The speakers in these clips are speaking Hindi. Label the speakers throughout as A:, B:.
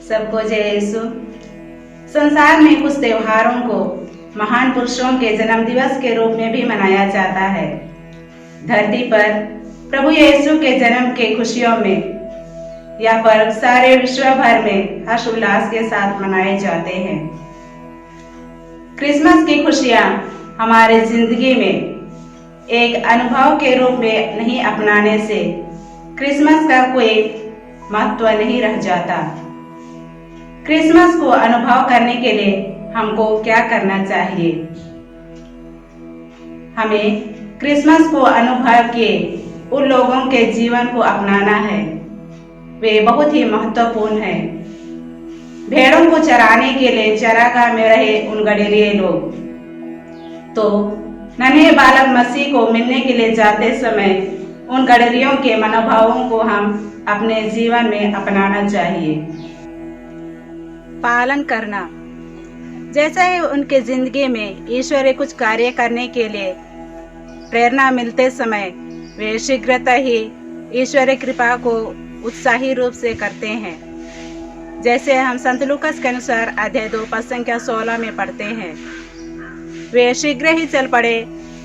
A: सबको जय यीशु। संसार में कुछ त्योहारों को महान पुरुषों के जन्म दिवस के रूप में भी मनाया जाता है। धरती पर प्रभु यीशु के जन्म के खुशियों में यह पर्व सारे विश्व भर में हर्ष उल्लास के साथ मनाए जाते हैं। क्रिसमस की खुशियां हमारे जिंदगी में एक अनुभव के रूप में नहीं अपनाने से क्रिसमस का कोई महत्व नहीं रह जाता। क्रिसमस को अनुभव करने के लिए हमको क्या करना चाहिए? हमें क्रिसमस को अनुभव किए उन लोगों के जीवन को अपनाना है। वे बहुत ही महत्वपूर्ण है। भेड़ों को चराने के लिए चरागाह में रहे उन गडरिये लोग तो नन्हे बालक मसीह को मिलने के लिए जाते समय उन गडरियों के मनोभावों को हम अपने जीवन में अपनाना चाहिए। पालन करना, जैसा ही उनके जिंदगी में ईश्वर कुछ कार्य करने के लिए प्रेरणा मिलते समय वे शीघ्रता ही ईश्वर कृपा को उत्साही रूप से करते हैं। जैसे हम संत लूकास के अनुसार अध्याय 2 पद संख्या 16 में पढ़ते हैं, वे शीघ्र ही चल पड़े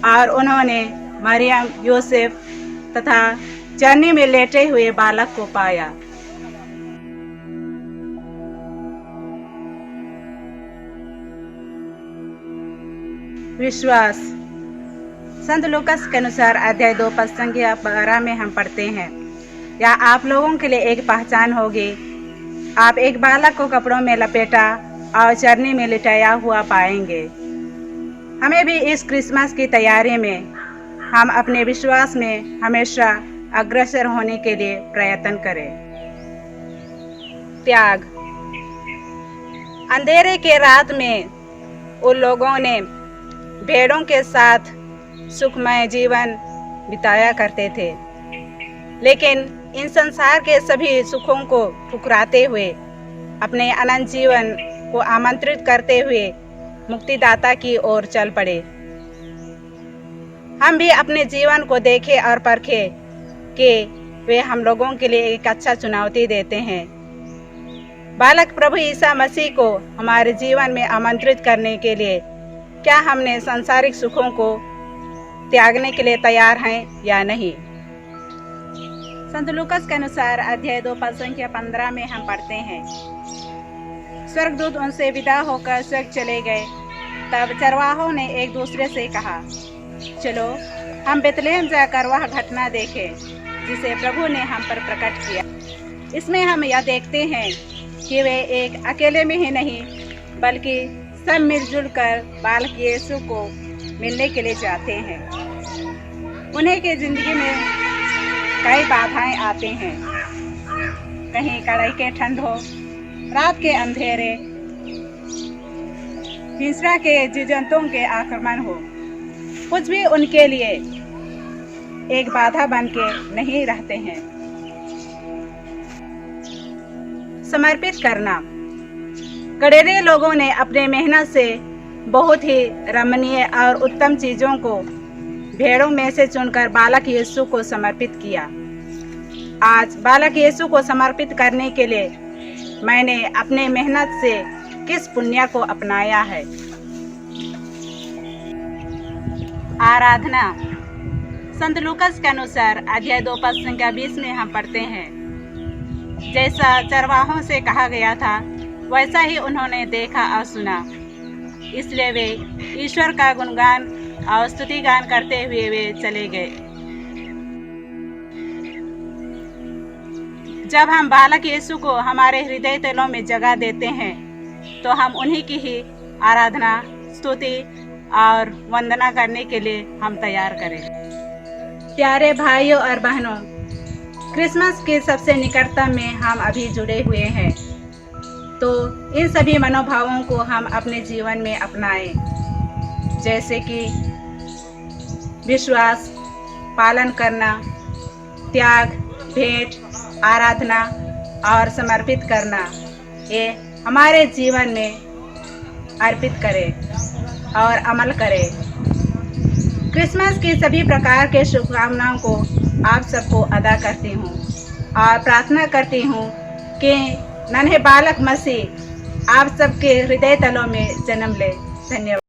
A: और उन्होंने मरियम, यूसुफ तथा चरनी में लेटे हुए बालक को पाया। विश्वास, संत लूकास के अनुसार अध्याय 2 पद संख्या 12 में हम पढ़ते हैं, या आप लोगों के लिए एक पहचान होगी, आप एक बालक को कपड़ों में लपेटा और चरनी में लिटाया हुआ पाएंगे। हमें भी इस क्रिसमस की तैयारी में हम अपने विश्वास में हमेशा अग्रसर होने के लिए प्रयत्न करें। त्याग, अंधेरे के रात में उन लोगों ने भेड़ों के साथ सुखमय जीवन बिताया करते थे, लेकिन इन संसार के सभी सुखों को ठुकराते हुए अपने अनंत जीवन को आमंत्रित करते हुए मुक्तिदाता की ओर चल पड़े। हम भी अपने जीवन को देखें और परखें कि वे हम लोगों के लिए एक अच्छा चुनौती देते हैं। बालक प्रभु ईसा मसीह को हमारे जीवन में आमंत्रित करने के लिए क्या हमने सांसारिक सुखों को त्यागने के लिए तैयार हैं या नहीं? संत लूकास के अनुसार अध्याय 2 पद संख्या 15 में हम पढ़ते हैं, स्वर्गदूत उनसे विदा होकर स्वर्ग चले गए। तब चरवाहों ने एक दूसरे से कहा, चलो हम बेतलेहम जाकर वह घटना देखें जिसे प्रभु ने हम पर प्रकट किया। इसमें हम यह देखते हैं कि वे एक अकेले में ही नहीं बल्कि सब मिलजुल कर बालक यीशु को मिलने के लिए जाते हैं। उन्हें के जिंदगी में कई बाधाएं आते हैं, कहीं कड़ाई के ठंड हो, रात के अंधेरे, हिंसा के जीव-जंतुओं के आक्रमण हो, कुछ भी उनके लिए एक बाधा बन के नहीं रहते हैं। समर्पित करना, गडरिये लोगों ने अपने मेहनत से बहुत ही रमणीय और उत्तम चीजों को भेड़ों में से चुनकर बालक यीशु को समर्पित किया। आज बालक यीशु को समर्पित करने के लिए मैंने अपने मेहनत से किस पुण्य को अपनाया है? आराधना, संत लूकास के अनुसार अध्याय 2 पद संख्या 20 में हम पढ़ते हैं, जैसा चरवाहों से कहा गया था वैसा ही उन्होंने देखा और सुना, इसलिए वे ईश्वर का गुणगान और स्तुति गान करते हुए वे चले गए। जब हम बालक यीशु को हमारे हृदय तलों में जगह देते हैं तो हम उन्हीं की ही आराधना, स्तुति और वंदना करने के लिए हम तैयार करें। प्यारे भाइयों और बहनों, क्रिसमस के सबसे निकटतम में हम अभी जुड़े हुए हैं, तो इन सभी मनोभावों को हम अपने जीवन में अपनाएं, जैसे कि विश्वास, पालन करना, त्याग, भेंट, आराधना और समर्पित करना, ये हमारे जीवन में अर्पित करें और अमल करें। क्रिसमस की सभी प्रकार के शुभकामनाओं को आप सबको अदा करती हूँ और प्रार्थना करती हूँ कि नन्हे बालक मसीह आप सबके हृदय तलों में जन्म ले। धन्यवाद।